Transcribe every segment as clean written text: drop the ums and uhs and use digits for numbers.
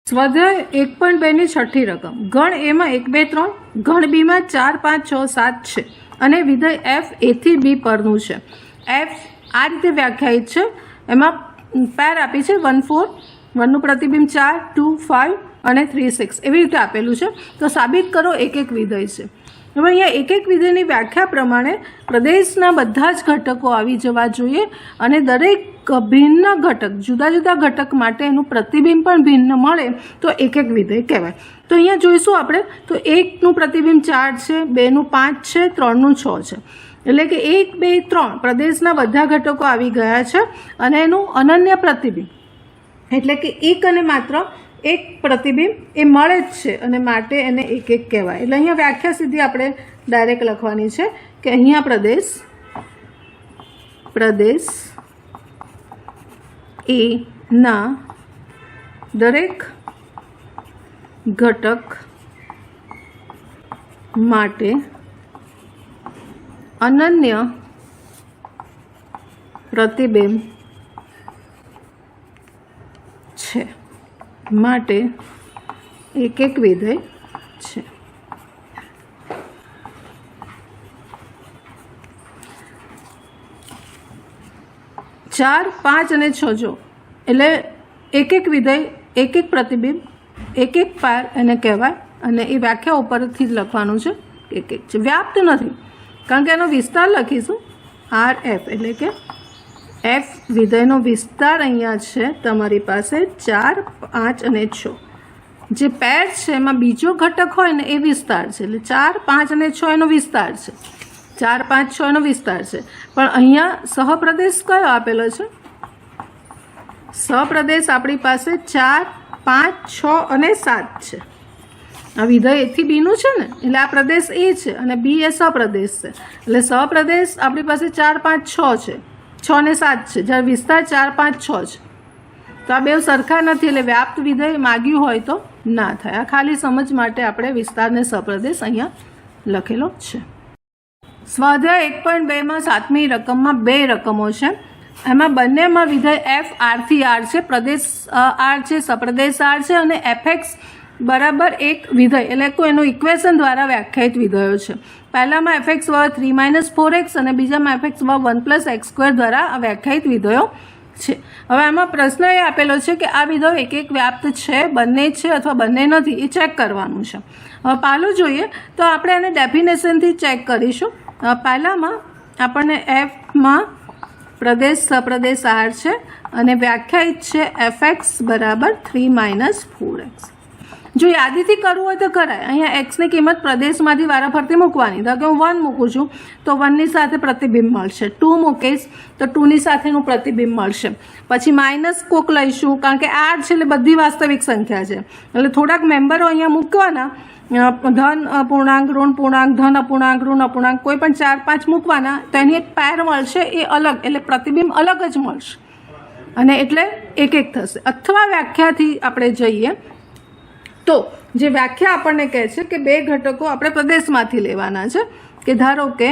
સ્વાધ્યાય 1.2 ની છઠ્ઠી રકમ ગણ એ માં 1 2 3, ગણ બી માં 4 5 6 7 છે અને વિધેય એફ એ થી બી પરનું છે. એફ આ રીતે વ્યાખ્યાયિત છે. એમાં પેર આપી છે 1 4, 1 નું પ્રતિબિંબ 4, 2 5 અને 3 6 એવી રીતે આપેલું છે. તો સાબિત કરો એક એક વિધેય છે. હવે અહીંયા એક એક વિધેયની વ્યાખ્યા પ્રમાણે પ્રદેશના બધા જ ઘટકો આવી જવા જોઈએ અને દરેક ભિન્ન ઘટક જુદા જુદા ઘટક માટે એનું પ્રતિબિંબ પણ ભિન્ન મળે તો એક એક વિધેય કહેવાય. તો અહીંયા જોઈશું આપણે તો 1 નું પ્રતિબિંબ 4 છે, 2 નું 5 છે, 3 નું 6 છે. એટલે કે 1 2 3 પ્રદેશના બધા ઘટકો આવી ગયા છે અને એનું અનન્ય પ્રતિબિંબ એટલે કે એક અને માત્ર એક પ્રતિબિંબ એ મળે જ છે અને માટે એને એક એક કહેવાય. એટલે અહીંયા વ્યાખ્યા સીધી આપણે ડાયરેક્ટ લખવાની છે કે અહીંયા પ્રદેશ એ ના દરેક ઘટક માટે અનન્ય પ્રતિબિંબ છે માટે એક એક વિધેય છે. ચાર 5 અને 6 જો એટલે એક એક વિધેય એક એક પ્રતિબિંબ એક એક પાર એને કહેવાય અને એ વ્યાખ્યા ઉપરથી જ લખવાનું છે એક એક છે. વ્યાપ્ત નથી કારણ કે એનો વિસ્તાર લખીશું આર એફ એટલે કે એફ વિધેયનો વિસ્તાર અહીંયા છે તમારી પાસે 4 5 અને 6. જે પેર છે એમાં બીજો ઘટક હોય ને એ વિસ્તાર છે એટલે 4 5 અને 6 એનો વિસ્તાર છે. 4 5 6 એનો વિસ્તાર છે. પણ અહીંયા સહપ્રદેશ કયો આપેલો છે? સહપ્રદેશ આપણી પાસે 4 5 6 અને 7 છે. આ વિધેય એથી બીનું છે ને એટલે આ પ્રદેશ એ છે અને બી એ સહપ્રદેશ છે. એટલે સહપ્રદેશ આપણી પાસે 4 5 6 છે, 6 ને 7 છે, જ્યારે વિસ્તાર 4 5 6 છે. તો આ બે સરખા નથી એટલે વ્યાપ્ત વિધેય માગ્યું હોય તો ના થાય. આ ખાલી સમજ માટે આપણે વિસ્તારને સહપ્રદેશ અહીંયા લખેલો છે. સ્વાધ્યાય 1.2 માં 7મી રકમમાં 2 રકમો છે. એમાં બંનેમાં વિધેય એફ આરથી આર છે, પ્રદેશ આર છે, સપ્રદેશ આર છે અને એફએક્સ બરાબર એક વિધેય એટલે કોઈ એનું ઇક્વેશન દ્વારા વ્યાખ્યાયિત વિધેયો છે. પહેલામાં એફએક્સ બરાબર 3 - 4x અને બીજામાં એફએક્સ બરાબર 1 + x² દ્વારા આ વ્યાખ્યાયિત વિધેયો છે. હવે આમાં પ્રશ્ન એ આપેલો છે કે આ વિધેયો એક એક વ્યાપ્ત છે, બંને છે અથવા બંને નથી, એ ચેક કરવાનું છે. હવે પહેલું જોઈએ તો આપણે એને ડેફિનેશનથી ચેક કરીશું. પહેલામાં આપણને એફમાં પ્રદેશ સપ્રદેશ આર છે અને વ્યાખ્યાયિત છે એફએક્સ બરાબર 3 - 4x. જો યાદીથી કરવું હોય તો કરાય. અહીંયા એક્સની કિંમત પ્રદેશમાંથી વારાફરતી મૂકવાની. ધારો કે હું 1 મૂકું છું તો 1ની સાથે પ્રતિબિંબ મળશે, 2 મૂકીશ તો 2ની સાથેનું પ્રતિબિંબ મળશે. પછી માઇનસ કોક લઈશું કારણ કે 8 છે એટલે બધી વાસ્તવિક સંખ્યા છે એટલે થોડાક મેમ્બરો અહીંયા મૂકવાના, ધન અપૂર્ણાંક, ઋણ પૂર્ણાંક, ધન અપૂર્ણાંક, ઋણ અપૂર્ણાંક, કોઈ પણ 4 5 મૂકવાના તો એની એક પેર મળશે એ અલગ એટલે પ્રતિબિંબ અલગ જ મળશે અને એટલે એક એક થશે. અથવા વ્યાખ્યાથી આપણે જઈએ તો જે વ્યાખ્યા આપણને કહે છે કે બે ઘટકો આપણે પ્રદેશમાંથી લેવાના છે કે ધારો કે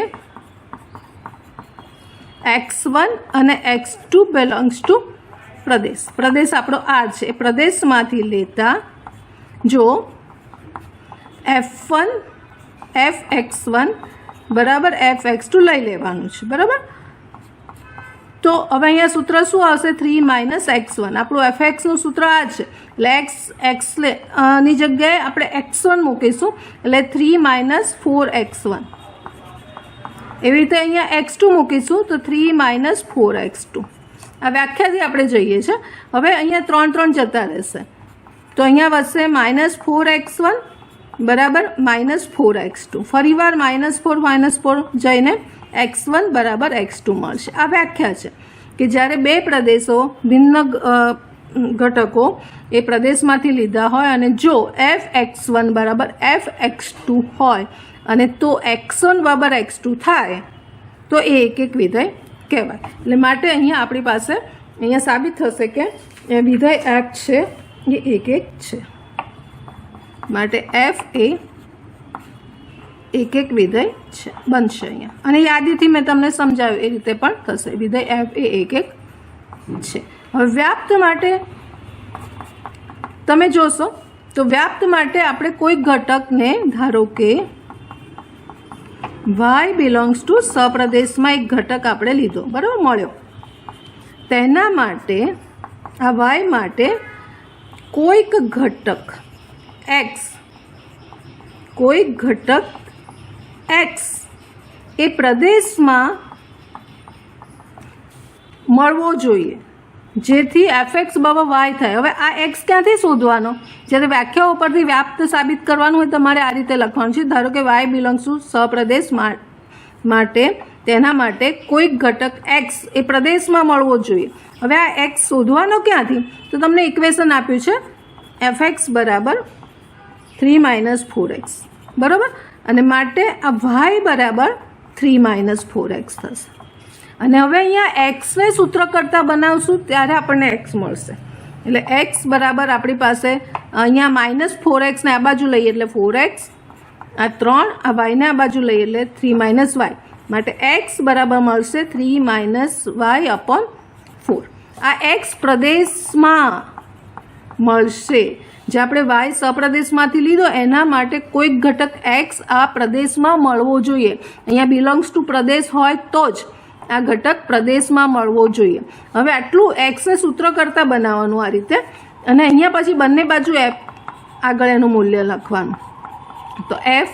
x1 અને x2 બિલોંગ્સ ટુ પ્રદેશ. પ્રદેશ આપણો આર છે. એ પ્રદેશમાંથી લેતા જો f1 fx1 બરાબર fx2 લઈ લેવાનું છે. બરાબર. તો હવે અહીંયા સૂત્ર શું આવશે? 3 - x1. આપણું એફએક્સનું સૂત્ર આ છે એટલે એક્સ ની જગ્યાએ આપણે x1 મૂકીશું એટલે 3 - 4x1. એવી રીતે અહીંયા x2 મૂકીશું તો 3 - 4x2. આ વ્યાખ્યાથી આપણે જઈએ છીએ. હવે અહીંયા 3 3 જતા રહેશે તો અહીંયા વધશે -4x1 બરાબર -4x2. ફરીવાર -4 - 4 જઈને x1 બરાબર x2 મળશે. આ વ્યાખ્યા છે કે જ્યારે બે પ્રદેશો ભિન્ન ઘટકો એ પ્રદેશમાંથી લીધા હોય અને જો fx1 બરાબર fx2 હોય અને તો x1 બરાબર x2 થાય તો એ એક એક વિધેય કહેવાય. એટલે માટે અહીંયા આપણી પાસે અહીંયા સાબિત થશે કે એ વિધેય f છે એ એક એક છે. માટે f એ એક એક વિધેય છે બનશે અહીંયા. અને યાદીથી મેં તમને સમજાવ્યું એ રીતે પણ થશે. વિધેય f એ એક એક છે. હવે વ્યાપ્ત માટે તમે જોશો તો વ્યાપ્ત માટે આપણે કોઈ ઘટકને ધારો કે y બિલોંગ્સ ટુ સપ્રદેશમાં એક ઘટક આપણે લીધો, બરાબર, મળ્યો. તેના માટે આ y માટે કોઈક ઘટક x એ પ્રદેશમાં મળવો જોઈએ જેથી fx બરાબર y થાય. હવે આ x ક્યાંથી શોધવાનો? જ્યારે વ્યાખ્યા ઉપરથી વ્યાપ્ત સાબિત કરવાનું હોય તમારે આ રીતે લખવાનું છે. ધારો કે y બિલોંગ્સ ટુ સપ્રદેશ માટે તેના માટે કોઈક ઘટક x એ પ્રદેશમાં મળવો જોઈએ. હવે આ x શોધવાનો ક્યાંથી? તો તમને ઇક્વેશન આપ્યું છે fx બરાબર 3 - 4x, બરાબર, અને માટે આ y બરાબર 3 - 4x થશે. અને હવે અહીંયા એક્સને સૂત્ર કરતાં બનાવશું ત્યારે આપણને એક્સ મળશે. એટલે એક્સ બરાબર આપણી પાસે અહીંયા -4x ને આ બાજુ લઈએ એટલે 4x, આ 3, આ વાયને આ બાજુ લઈએ એટલે 3 - y, માટે એક્સ બરાબર મળશે 3 - y/4. આ એક્સ પ્રદેશમાં મળશે. જે આપણે વાય સપ્રદેશમાંથી લીધો એના માટે કોઈક ઘટક એક્સ આ પ્રદેશમાં મળવો જોઈએ. અહીંયા બિલોંગ્સ ટુ પ્રદેશ હોય તો જ આ ઘટક પ્રદેશમાં મળવો જોઈએ. હવે આટલું એક્સને સૂત્ર કરતાં બનાવવાનું આ રીતે, અને અહીંયા પછી બંને બાજુ એફ આગળ એનું મૂલ્ય લખવાનું. તો એફ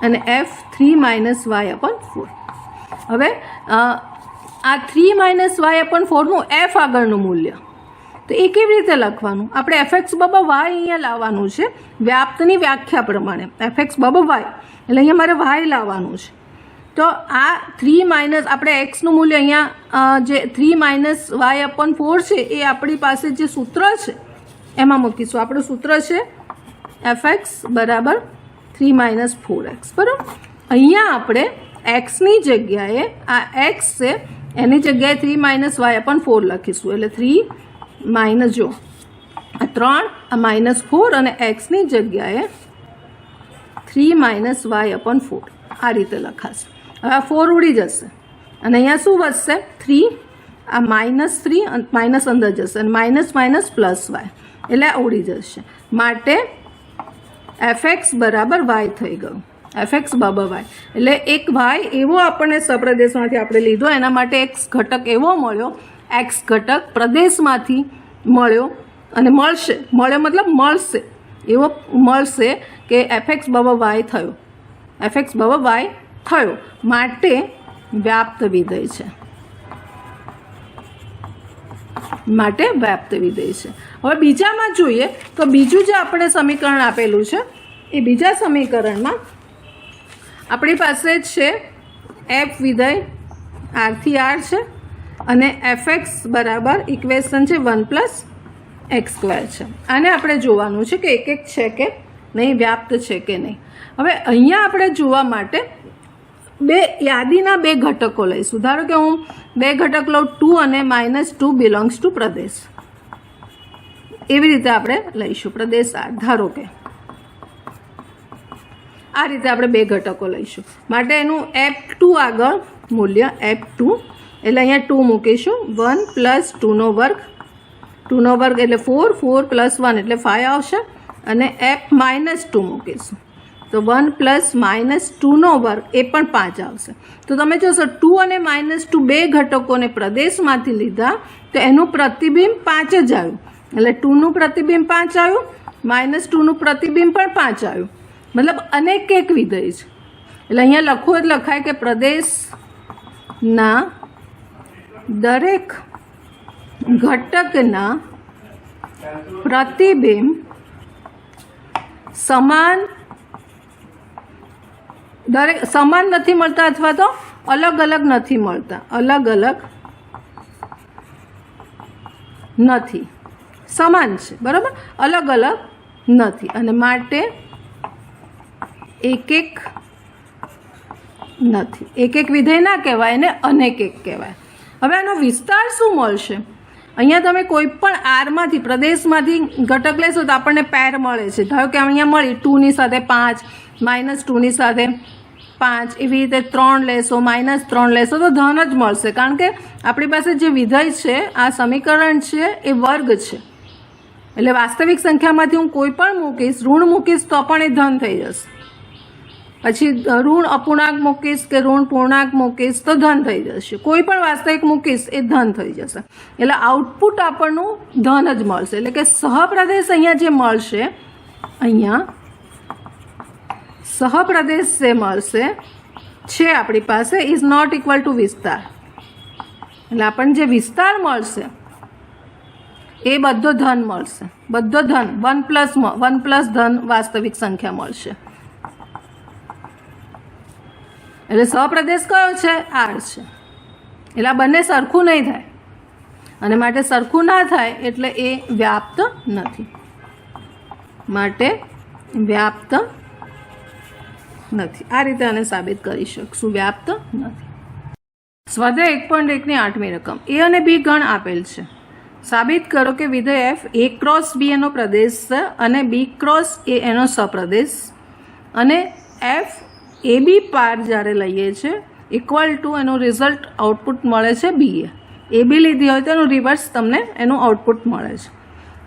અને એફ 3 - y/4. હવે આ 3 - y/4નું એફ આગળનું મૂલ્ય તો એ કેવી રીતે લખવાનું? આપણે fx બરાબર y અહીંયા લાવવાનું છે વ્યાપ્તની વ્યાખ્યા પ્રમાણે. fx બરાબર y એટલે અહીંયા મારે y લાવવાનું છે. તો આ 3 આપણે એક્સનું મૂલ્ય અહીંયા જે 3 - y/4 છે એ આપણી પાસે જે સૂત્ર છે એમાં મૂકીશું. આપણું સૂત્ર છે fx બરાબર 3 - 4x, બરાબર. અહીંયા આપણે એક્સની જગ્યાએ આ એક્સ છે એની જગ્યાએ 3 - y/4 લખીશું. એટલે 3 જો આ 3 આ -4 અને એક્સની જગ્યાએ 3 - y/4 આ રીતે લખાશે. હવે આ 4 ઉડી જશે અને અહીંયા શું વધશે? 3, આ -3 માઇનસ અંદર જશે અને માઇનસ પ્લસ y એટલે આ ઉડી જશે. માટે fx બરાબર y થઈ ગયું. fx બરાબર y એટલે એક y એવો આપણને સપ્રદેશમાંથી આપણે લીધો, એના માટે x ઘટક એવો મળ્યો, x ઘટક પ્રદેશમાંથી મળ્યો અને મળ્યો મતલબ મળશે, એવો મળશે કે fx બરાબર y થયો. fx બરાબર y થયો માટે વ્યાપ્ત વિધેય છે. હવે બીજામાં જોઈએ તો બીજું જે આપણે સમીકરણ આપેલું છે એ બીજા સમીકરણમાં આપણી પાસે છે એફ વિધેય આરથી આર છે અને fx બરાબર ઇક્વેશન છે 1 + x² છે. આને આપણે જોવાનું છે કે એક છે કે નહીં, વ્યાપ્ત છે કે નહીં. હવે અહીંયા આપણે જોવા માટે યાદીના બે ઘટકો લઈશું. ધારો કે હું બે ઘટક લઉં 2 અને -2 બિલોંગ્સ ટુ પ્રદેશ, એવી રીતે આપણે લઈશું. પ્રદેશ આર ધારો કે આ રીતે આપણે બે ઘટકો લઈશું. માટે એનું f2 આગળ મૂલ્ય f2 એટલે અહીંયા 2 મૂકીશું. 1 + 2નો વર્ગ, 2નો વર્ગ એટલે 4, 4 + 1 એટલે 5 આવશે અને f -2 મૂકીશું. તો 1 + -2નો વર્ગ એ પણ 5 આવશે. તો તમે જોશો 2 અને -2 બે ઘટકોને પ્રદેશમાંથી લીધા તો એનું પ્રતિબિંબ 5 જ આવ્યું. એટલે 2નું પ્રતિબિંબ 5 આવ્યું, -2નું પ્રતિબિંબ પણ 5 આવ્યું. મતલબ અનેક એક વિધેય છે. એટલે અહીંયા લખવું એટલે લખાય કે પ્રદેશના દરેક ઘટકના પ્રતિબિંબ સમાન નથી મળતા અથવા તો અલગ અલગ નથી મળતા, નથી, સમાન છે, બરાબર, અલગ અલગ નથી અને માટે એક નથી. એક વિધેય ના કહેવાય એને અનેક એક કહેવાય. હવે આનો વિસ્તાર શું મળશે? અહીંયા તમે કોઈ પણ આરમાંથી પ્રદેશમાંથી ઘટક લેશો તો આપણને પેર મળે છે. ધારો કે અહીંયા મળી 2ની સાથે 5, -2ની સાથે 5, એવી રીતે 3 લેશો, -3 લેશો તો ધન જ મળશે. કારણ કે આપણી પાસે જે વિધેય છે, આ સમીકરણ છે એ વર્ગ છે. એટલે વાસ્તવિક સંખ્યામાંથી હું કોઈ પણ મૂકીશ, ઋણ મૂકીશ તો પણ એ ધન થઈ જશે. પછી ઋણ અપૂર્ણાંક મૂકીશ કે ઋણ પૂર્ણાંક મૂકીશ તો ધન થઈ જશે. કોઈ પણ વાસ્તવિક મૂકીશ એ ધન થઈ જશે. એટલે આઉટપુટ આપણનું ધન જ મળશે. એટલે કે સહપ્રદેશ અહીંયા જે મળશે, અહીંયા સહપ્રદેશ જે મળશે છે આપણી પાસે ઇઝ નોટ ઇક્વલ ટુ વિસ્તાર. એટલે આપણને જે વિસ્તાર મળશે એ બધો ધન મળશે. બધો ધન 1 પ્લસ ધન વાસ્તવિક સંખ્યા મળશે. એટલે સહપ્રદેશ કયો છે? R છે. એટલે આ બંને સરખું નહીં થાય, અને માટે સરખું ના થાય એટલે એ વ્યાપ્ત નથી. માટે વ્યાપ્ત નથી. આ રીતે આને સાબિત કરી શકશું, વ્યાપ્ત નથી. સ્વાધ્યાય 1.1 ની 8મી રકમ. એ અને બી ગણ આપેલ છે. સાબિત કરો કે વિધેય f a ક્રોસ b એનો પ્રદેશ છે અને b ક્રોસ a એનો સપ્રદેશ, અને f ab પાર જ્યારે લઈએ છીએ ઇક્વલ ટુ એનું રિઝલ્ટ આઉટપુટ મળે છે b a. ab લીધી હોય તો એનું રિવર્સ તમને એનું આઉટપુટ મળે છે.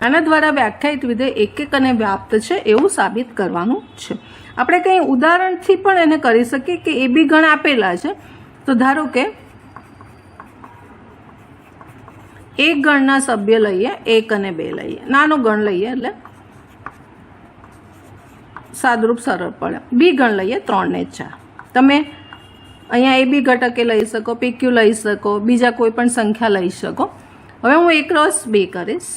આના દ્વારા વ્યાખ્યાયિત વિધેય એકક અને વ્યાપ્ત છે એવું સાબિત કરવાનું છે. આપણે કંઈ ઉદાહરણથી પણ એને કરી શકીએ કે ab ગણ આપેલા છે. તો ધારો કે એક ગણના સભ્ય લઈએ, 1 અને 2 લઈએ, નાનો ગણ લઈએ એટલે સાદરૂપ સરળ પડે. બી ગણ લઈએ 3 ને 4. તમે અહીંયા એ બી ઘટકે લઈ શકો, પીક્યુ લઈ શકો, બીજા કોઈ પણ સંખ્યા લઈ શકો. હવે હું a ક્રોસ b કરીશ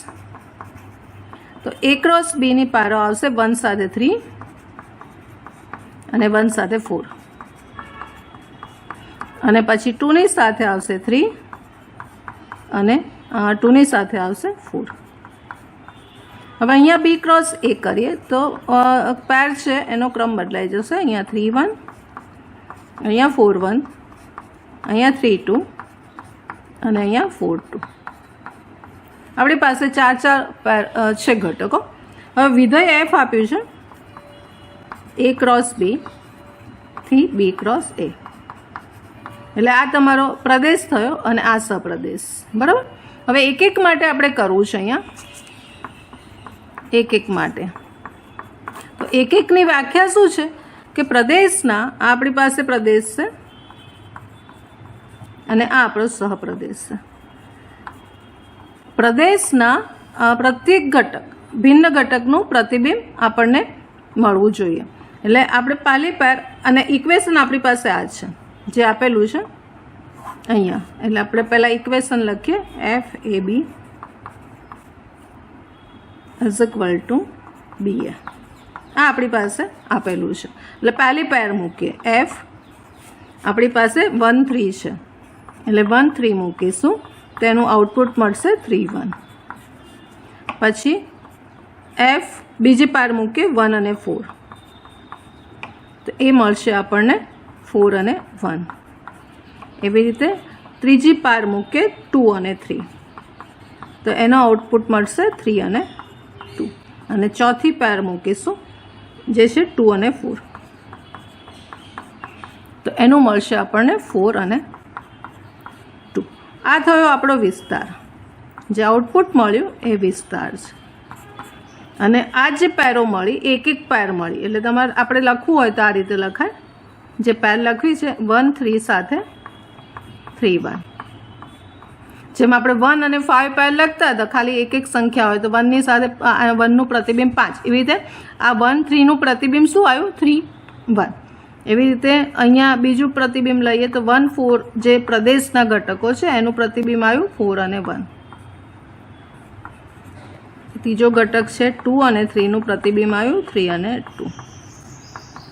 તો a ક્રોસ બીની પારો આવશે 1 સાથે 3 અને 1 સાથે 4, અને પછી 2 ની સાથે આવશે 3 અને 2 ની સાથે આવશે 4. હવે અહીંયા બી ક્રોસ એ કરીએ તો પેર છે એનો ક્રમ બદલાઈ જશે. અહીંયા 3 1, અહીંયા 4 1, અહીંયા 3 2 અને અહીંયા 4 2. આપણી પાસે 4 પેર છે ઘટકો. હવે વિધેય f આપ્યું છે a ક્રોસ b થી b ક્રોસ a. એટલે આ તમારો પ્રદેશ થયો અને આ સપ્રદેશ, બરાબર. હવે એક એક માટે આપણે કરવું છે. અહીંયા એક એક માટે તો એક એકની વ્યાખ્યા શું છે કે પ્રદેશના, આપણી પાસે પ્રદેશ છે અને આ આપણો સહપ્રદેશ છે. પ્રદેશના પ્રત્યેક ઘટક, ભિન્ન ઘટકનું પ્રતિબિંબ આપણને મળવું જોઈએ. એટલે આપણે પહેલી પેર અને ઇક્વેશન આપણી પાસે આ છે જે આપેલું છે અહીંયા. એટલે આપણે પહેલાં ઇક્વેશન લખીએ f a b is equal to b a. આ આપણી પાસે આપેલું છે. એટલે પહેલી પેર મૂકીએ. f આપણી પાસે 1 3 છે એટલે 1 3 મૂકીશું, તેનું આઉટપુટ મળશે 3 1. પછી f બીજી પાર મૂકીએ 1 અને 4 તો એ મળશે આપણને 4 અને 1. એવી રીતે ત્રીજી પાર મૂકીએ 2 અને 3 તો એનો આઉટપુટ મળશે 3 અને 2. અને ચોથી પેર મૂકીશું જે છે 2 અને 4 તો એનું મળશે આપણને 4 અને 2. આ થયો આપણો વિસ્તાર. જે આઉટપુટ મળ્યું એ વિસ્તાર છે. અને આ જે પેરો મળી, એક એક પેર મળી, એટલે તમારે આપણે લખવું હોય તો આ રીતે લખાય. જે પેર લખવી છે 1 3 સાથે 3 1. જેમ આપણે 1 અને 5 પેર લખતા હતા, ખાલી એક એક સંખ્યા હોય તો 1 ની સાથે 1 નું પ્રતિબિંબ 5. એવી રીતે આ 1 3 નું પ્રતિબિંબ શું આવ્યું? 3 1. એવી રીતે અહીંયા બીજું પ્રતિબિંબ લઈએ તો 1 4 જે પ્રદેશના ઘટકો છે એનું પ્રતિબિંબ આવ્યું 4 અને 1. ત્રીજો ઘટક છે 2 અને 3 નું પ્રતિબિંબ આવ્યું 3 અને 2.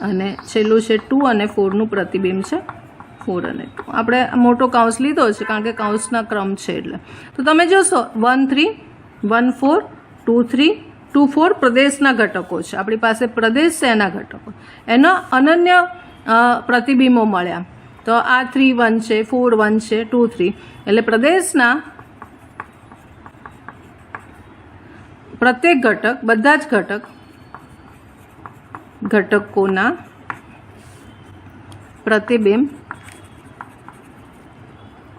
અને છેલ્લું છે 2 અને 4 નું પ્રતિબિંબ છે 4 અને 2. આપણે મોટો કૌંસ લીધો છે કારણ કે કૌંસના ક્રમ છે એટલે. તો તમે જોશો 1 3 1 4 2 3 2 4 પ્રદેશના ઘટકો છે. આપણી પાસે પ્રદેશ છે એના ઘટકો, એનો અનન્ય પ્રતિબિંબો મળ્યા. તો આ 3 1 છે, 4 1 છે, 2 3. એટલે પ્રદેશના પ્રત્યેક ઘટક, બધા જ ઘટકોના પ્રતિબિંબ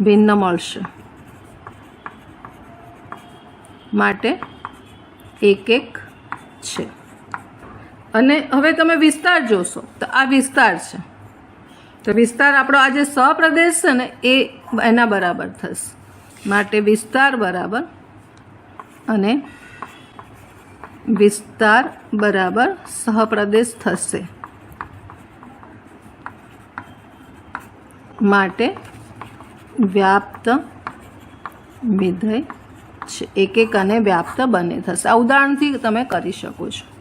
ભિન્ન મળશે. માટે એક એક છે. અને હવે તમે વિસ્તાર જોશો તો આ વિસ્તાર છે, તો વિસ્તાર આપણો આ જે સહપ્રદેશ છે ને એ એના બરાબર થશે. માટે વિસ્તાર બરાબર અને વિસ્તાર બરાબર સહપ્રદેશ થશે. માટે વ્યાપ્ત વિધેય છે. એક એક અને વ્યાપ્ત બંને થશે. આ ઉદાહરણથી તમે કરી શકો છો.